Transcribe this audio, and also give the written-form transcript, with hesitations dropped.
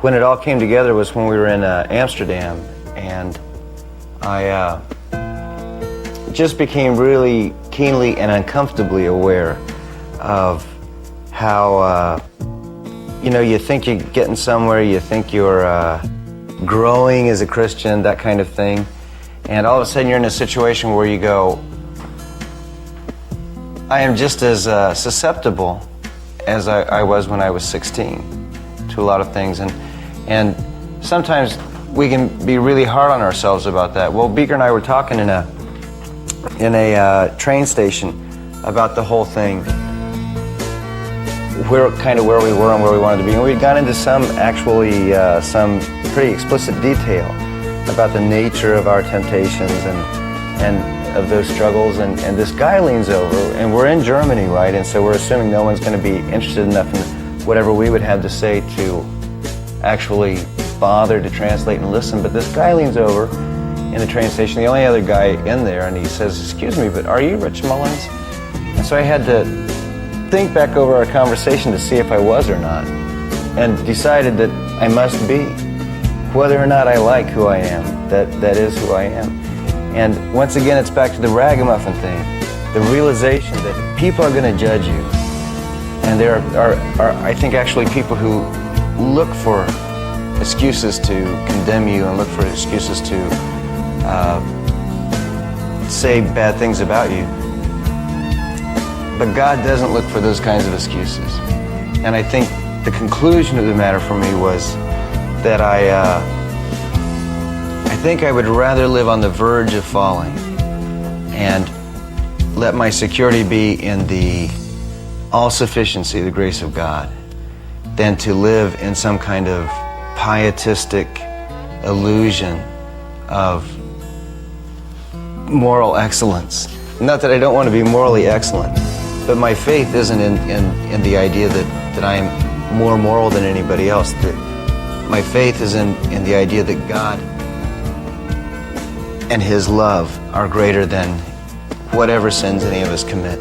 when it all came together was when we were in Amsterdam, and I just became really keenly and uncomfortably aware of how, you think you're getting somewhere, you think you're growing as a Christian, that kind of thing, and all of a sudden you're in a situation where you go, I am just as susceptible as I was when I was 16 to a lot of things, and sometimes we can be really hard on ourselves about that. Well, Beaker and I were talking in a train station about the whole thing, where we were and where we wanted to be, and we'd gone into some pretty explicit detail about the nature of our temptations and of those struggles, and this guy leans over, and we're in Germany, right, and so we're assuming no one's going to be interested enough in whatever we would have to say to actually bother to translate and listen, but this guy leans over in the train station, the only other guy in there, and he says, "Excuse me, but are you Rich Mullins?" And so I had to think back over our conversation to see if I was or not, and decided that I must be, whether or not I like who I am. That is who I am. And once again, it's back to the ragamuffin thing, the realization that people are going to judge you. And there are, I think, actually people who look for excuses to condemn you and look for excuses to say bad things about you. But God doesn't look for those kinds of excuses. And I think the conclusion of the matter for me was that I think I would rather live on the verge of falling and let my security be in the all-sufficiency, the grace of God, than to live in some kind of pietistic illusion of moral excellence. Not that I don't want to be morally excellent, but my faith isn't in the idea that I am more moral than anybody else. My faith is in the idea that God and His love are greater than whatever sins any of us commit.